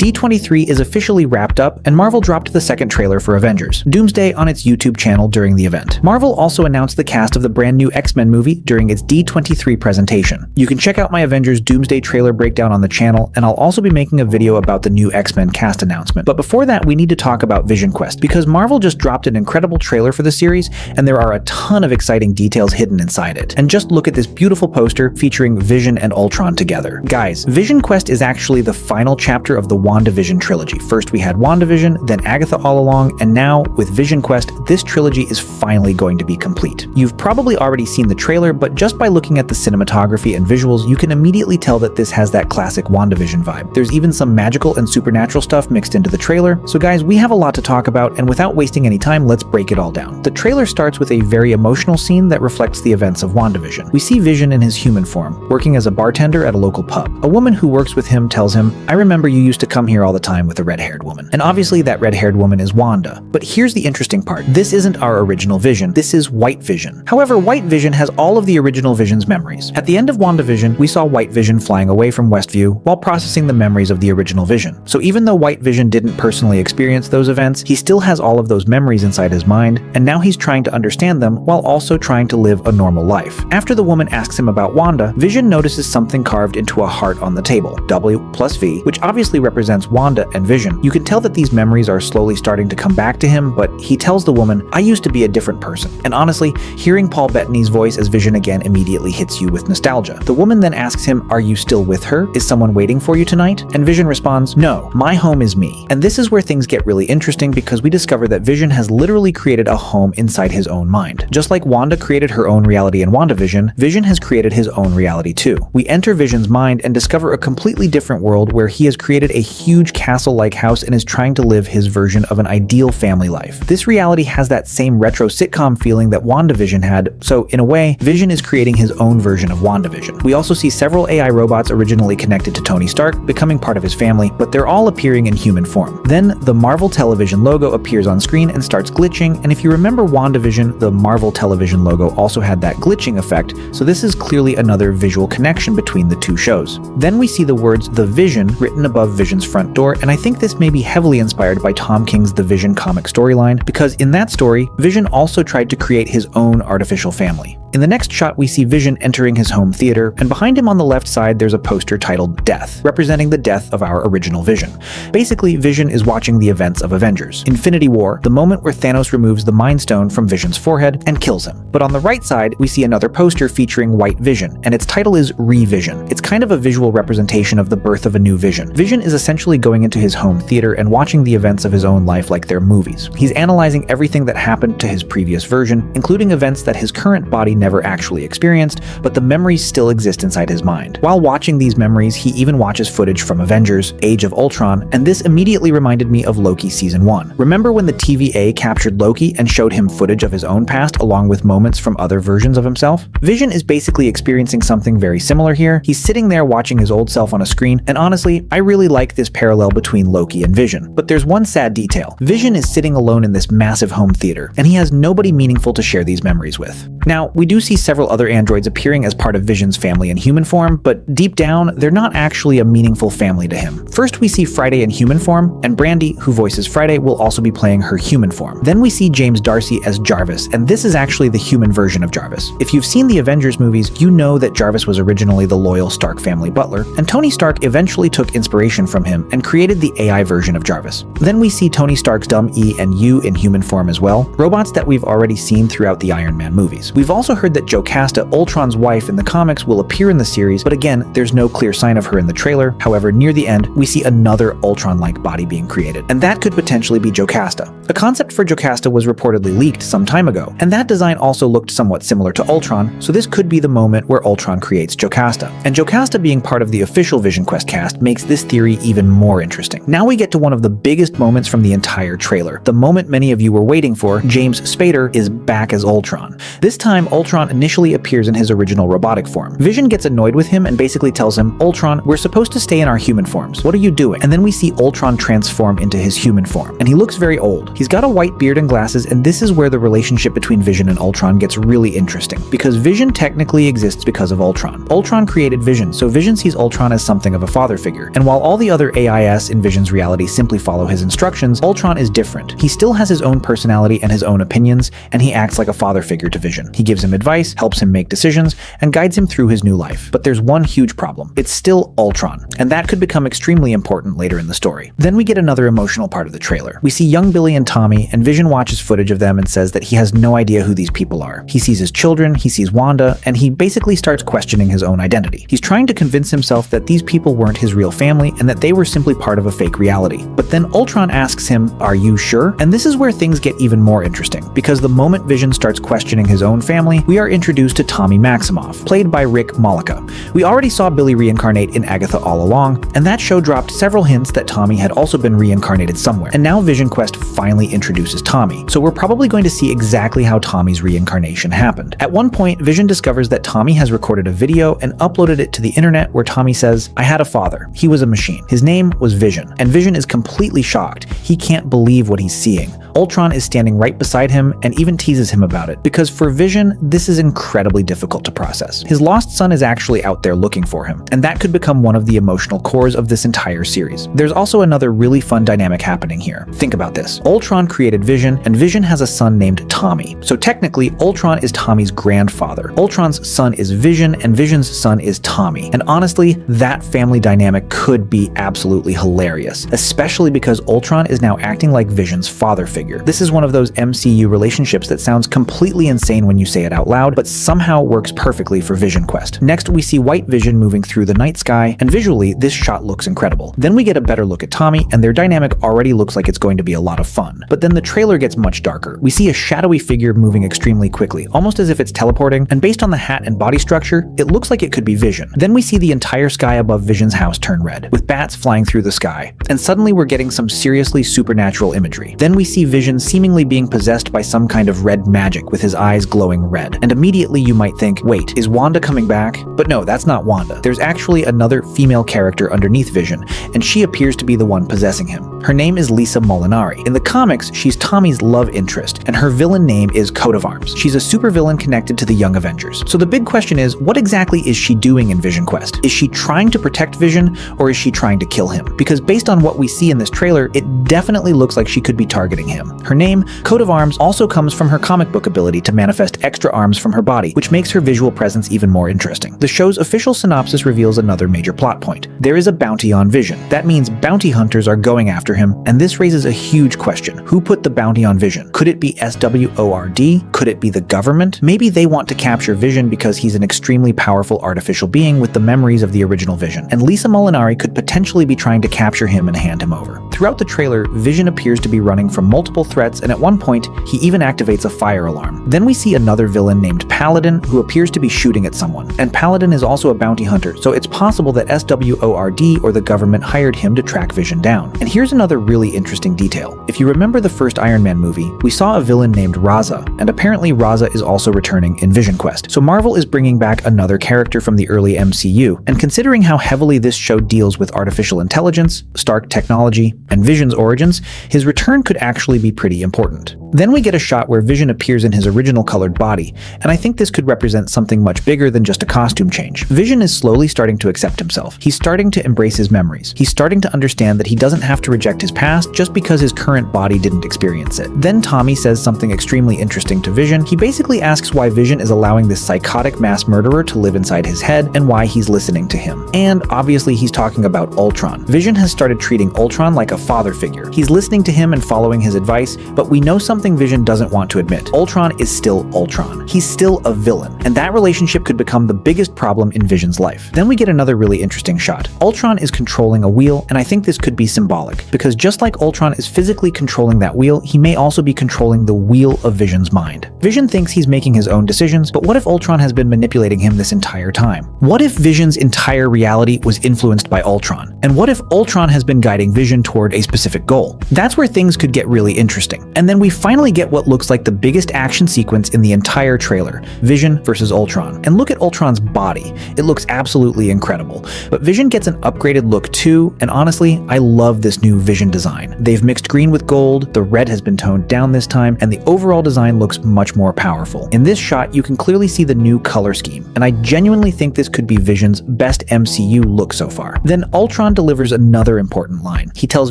D23 is officially wrapped up, and Marvel dropped the second trailer for Avengers: Doomsday on its YouTube channel during the event. Marvel also announced the cast of the brand new X-Men movie during its D23 presentation. You can check out my Avengers Doomsday trailer breakdown on the channel, and I'll also be making a video about the new X-Men cast announcement. But before that, we need to talk about Vision Quest, because Marvel just dropped an incredible trailer for the series, and there are a ton of exciting details hidden inside it. And just look at this beautiful poster featuring Vision and Ultron together. Guys, Vision Quest is actually the final chapter of the WandaVision trilogy. First we had WandaVision, then Agatha All Along, and now with Vision Quest, this trilogy is finally going to be complete. You've probably already seen the trailer, but just by looking at the cinematography and visuals, you can immediately tell that this has that classic WandaVision vibe. There's even some magical and supernatural stuff mixed into the trailer. So guys, we have a lot to talk about, and without wasting any time, let's break it all down. The trailer starts with a very emotional scene that reflects the events of WandaVision. We see Vision in his human form, working as a bartender at a local pub. A woman who works with him tells him, "I remember you used to come here all the time with a red-haired woman." And obviously that red-haired woman is Wanda. But here's the interesting part. This isn't our original Vision. This is White Vision. However, White Vision has all of the original Vision's memories. At the end of WandaVision, we saw White Vision flying away from Westview while processing the memories of the original Vision. So even though White Vision didn't personally experience those events, he still has all of those memories inside his mind, and now he's trying to understand them while also trying to live a normal life. After the woman asks him about Wanda, Vision notices something carved into a heart on the table, W+V, which obviously represents Wanda and Vision. You can tell that these memories are slowly starting to come back to him, but he tells the woman, "I used to be a different person." And honestly, hearing Paul Bettany's voice as Vision again immediately hits you with nostalgia. The woman then asks him, "Are you still with her? Is someone waiting for you tonight?" And Vision responds, "No, my home is me." And this is where things get really interesting, because we discover that Vision has literally created a home inside his own mind. Just like Wanda created her own reality in WandaVision, Vision has created his own reality too. We enter Vision's mind and discover a completely different world where he has created a huge castle-like house and is trying to live his version of an ideal family life. This reality has that same retro sitcom feeling that WandaVision had, so in a way, Vision is creating his own version of WandaVision. We also see several AI robots originally connected to Tony Stark becoming part of his family, but they're all appearing in human form. Then the Marvel Television logo appears on screen and starts glitching, and if you remember WandaVision, the Marvel Television logo also had that glitching effect, so this is clearly another visual connection between the two shows. Then we see the words "The Vision" written above Vision's front door, and I think this may be heavily inspired by Tom King's The Vision comic storyline, because in that story, Vision also tried to create his own artificial family. In the next shot, we see Vision entering his home theater, and behind him on the left side there's a poster titled Death, representing the death of our original Vision. Basically, Vision is watching the events of Avengers: Infinity War, the moment where Thanos removes the Mind Stone from Vision's forehead and kills him. But on the right side, we see another poster featuring White Vision, and its title is Revision. It's kind of a visual representation of the birth of a new Vision. Vision is essentially going into his home theater and watching the events of his own life like they're movies. He's analyzing everything that happened to his previous version, including events that his current body never actually experienced, but the memories still exist inside his mind. While watching these memories, he even watches footage from Avengers: Age of Ultron, and this immediately reminded me of Loki Season 1. Remember when the TVA captured Loki and showed him footage of his own past along with moments from other versions of himself? Vision is basically experiencing something very similar here. He's sitting there watching his old self on a screen, and honestly, I really like this parallel between Loki and Vision. But there's one sad detail. Vision is sitting alone in this massive home theater, and he has nobody meaningful to share these memories with. Now, we do see several other androids appearing as part of Vision's family in human form, but deep down, they're not actually a meaningful family to him. First, we see Friday in human form, and Brandy, who voices Friday, will also be playing her human form. Then we see James Darcy as Jarvis, and this is actually the human version of Jarvis. If you've seen the Avengers movies, you know that Jarvis was originally the loyal Stark family butler, and Tony Stark eventually took inspiration from him and created the AI version of Jarvis. Then we see Tony Stark's Dumb E and U in human form as well, robots that we've already seen throughout the Iron Man movies. We've also heard that Jocasta, Ultron's wife in the comics, will appear in the series, but again, there's no clear sign of her in the trailer. However, near the end, we see another Ultron-like body being created, and that could potentially be Jocasta. A concept for Jocasta was reportedly leaked some time ago, and that design also looked somewhat similar to Ultron, so this could be the moment where Ultron creates Jocasta. And Jocasta being part of the official Vision Quest cast makes this theory even more interesting. Now we get to one of the biggest moments from the entire trailer, the moment many of you were waiting for. James Spader is back as Ultron. This time, Ultron initially appears in his original robotic form. Vision gets annoyed with him and basically tells him, "Ultron, we're supposed to stay in our human forms. What are you doing?" And then we see Ultron transform into his human form, and he looks very old. He's got a white beard and glasses, and this is where the relationship between Vision and Ultron gets really interesting, because Vision technically exists because of Ultron. Ultron created Vision, so Vision sees Ultron as something of a father figure, and while all the other other AIs in Vision's reality simply follow his instructions, Ultron is different. He still has his own personality and his own opinions, and he acts like a father figure to Vision. He gives him advice, helps him make decisions, and guides him through his new life. But there's one huge problem. It's still Ultron, and that could become extremely important later in the story. Then we get another emotional part of the trailer. We see young Billy and Tommy, and Vision watches footage of them and says that he has no idea who these people are. He sees his children, he sees Wanda, and he basically starts questioning his own identity. He's trying to convince himself that these people weren't his real family and that they were simply part of a fake reality. But then Ultron asks him, "Are you sure?" And this is where things get even more interesting, because the moment Vision starts questioning his own family, we are introduced to Tommy Maximoff, played by Rick Malika. We already saw Billy reincarnate in Agatha all along, and that show dropped several hints that Tommy had also been reincarnated somewhere. And now Vision Quest finally introduces Tommy, so we're probably going to see exactly how Tommy's reincarnation happened. At one point, Vision discovers that Tommy has recorded a video and uploaded it to the internet where Tommy says, "I had a father. He was a machine. His name was Vision." And Vision is completely shocked. He can't believe what he's seeing. Ultron is standing right beside him and even teases him about it, because for Vision, this is incredibly difficult to process. His lost son is actually out there looking for him, and that could become one of the emotional cores of this entire series. There's also another really fun dynamic happening here. Think about this. Ultron created Vision, and Vision has a son named Tommy. So technically, Ultron is Tommy's grandfather. Ultron's son is Vision, and Vision's son is Tommy. And honestly, that family dynamic could be absolutely hilarious, especially because Ultron is now acting like Vision's father figure. This is one of those MCU relationships that sounds completely insane when you say it out loud, but somehow works perfectly for Vision Quest. Next, we see White Vision moving through the night sky, and visually, this shot looks incredible. Then we get a better look at Tommy, and their dynamic already looks like it's going to be a lot of fun. But then the trailer gets much darker. We see a shadowy figure moving extremely quickly, almost as if it's teleporting, and based on the hat and body structure, it looks like it could be Vision. Then we see the entire sky above Vision's house turn red, with bats flying through the sky, and suddenly we're getting some seriously supernatural imagery. Then we see Vision seemingly being possessed by some kind of red magic with his eyes glowing red. And immediately you might think, wait, is Wanda coming back? But no, that's not Wanda. There's actually another female character underneath Vision, and she appears to be the one possessing him. Her name is Lisa Molinari. In the comics, she's Tommy's love interest, and her villain name is Coat of Arms. She's a supervillain connected to the Young Avengers. So the big question is, what exactly is she doing in Vision Quest? Is she trying to protect Vision, or is she trying to kill him? Because based on what we see in this trailer, it definitely looks like she could be targeting him. Her name, Coat of Arms, also comes from her comic book ability to manifest extra arms from her body, which makes her visual presence even more interesting. The show's official synopsis reveals another major plot point. There is a bounty on Vision. That means bounty hunters are going after him, and this raises a huge question. Who put the bounty on Vision? Could it be S.W.O.R.D? Could it be the government? Maybe they want to capture Vision because he's an extremely powerful artificial being with the memories of the original Vision, and Lisa Molinari could potentially be trying to capture him and hand him over. Throughout the trailer, Vision appears to be running from multiple threats, and at one point, he even activates a fire alarm. Then we see another villain named Paladin, who appears to be shooting at someone. And Paladin is also a bounty hunter, so it's possible that S.W.O.R.D or the government hired him to track Vision down. And here's another really interesting detail. If you remember the first Iron Man movie, we saw a villain named Raza, and apparently Raza is also returning in Vision Quest. So Marvel is bringing back another character from the early MCU, and considering how heavily this show deals with artificial intelligence, Stark technology, and Vision's origins, his return could actually be pretty important. Then we get a shot where Vision appears in his original colored body, and I think this could represent something much bigger than just a costume change. Vision is slowly starting to accept himself. He's starting to embrace his memories. He's starting to understand that he doesn't have to reject his past just because his current body didn't experience it. Then Tommy says something extremely interesting to Vision. He basically asks why Vision is allowing this psychotic mass murderer to live inside his head and why he's listening to him. And obviously he's talking about Ultron. Vision has started treating Ultron like a father figure. He's listening to him and following his advice, but we know something Vision doesn't want to admit. Ultron is still Ultron. He's still a villain, and that relationship could become the biggest problem in Vision's life. Then we get another really interesting shot. Ultron is controlling a wheel, and I think this could be symbolic, because just like Ultron is physically controlling that wheel, he may also be controlling the wheel of Vision's mind. Vision thinks he's making his own decisions, but what if Ultron has been manipulating him this entire time? What if Vision's entire reality was influenced by Ultron? And what if Ultron has been guiding Vision toward a specific goal? That's where things could get really interesting. And then we finally finally get what looks like the biggest action sequence in the entire trailer, Vision versus Ultron. And look at Ultron's body. It looks absolutely incredible. But Vision gets an upgraded look too, and honestly, I love this new Vision design. They've mixed green with gold, the red has been toned down this time, and the overall design looks much more powerful. In this shot, you can clearly see the new color scheme, and I genuinely think this could be Vision's best MCU look so far. Then Ultron delivers another important line. He tells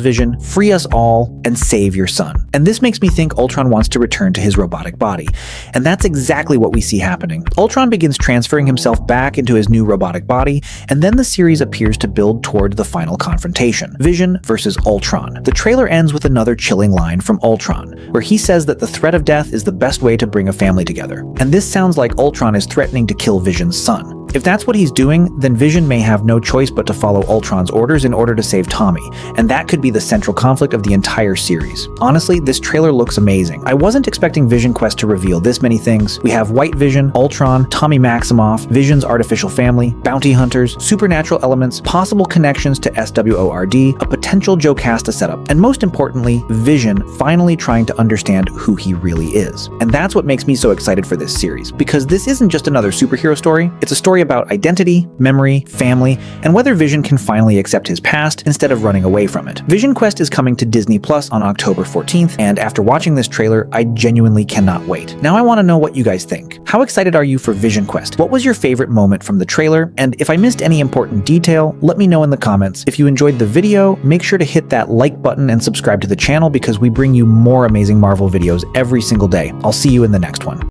Vision, "Free us all and save your son." And this makes me think Ultron wants to return to his robotic body. And that's exactly what we see happening. Ultron begins transferring himself back into his new robotic body, and then the series appears to build toward the final confrontation, Vision versus Ultron. The trailer ends with another chilling line from Ultron, where he says that the threat of death is the best way to bring a family together. And this sounds like Ultron is threatening to kill Vision's son. If that's what he's doing, then Vision may have no choice but to follow Ultron's orders in order to save Tommy, and that could be the central conflict of the entire series. Honestly, this trailer looks amazing. I wasn't expecting Vision Quest to reveal this many things. We have White Vision, Ultron, Tommy Maximoff, Vision's artificial family, bounty hunters, supernatural elements, possible connections to S.W.O.R.D, a potential Jocasta setup, and most importantly, Vision finally trying to understand who he really is. And that's what makes me so excited for this series, because this isn't just another superhero story, it's a story about identity, memory, family, and whether Vision can finally accept his past instead of running away from it. Vision Quest is coming to Disney Plus on October 14th, and after watching this trailer, I genuinely cannot wait. Now I want to know what you guys think. How excited are you for Vision Quest? What was your favorite moment from the trailer? And if I missed any important detail, let me know in the comments. If you enjoyed the video, make sure to hit that like button and subscribe to the channel because we bring you more amazing Marvel videos every single day. I'll see you in the next one.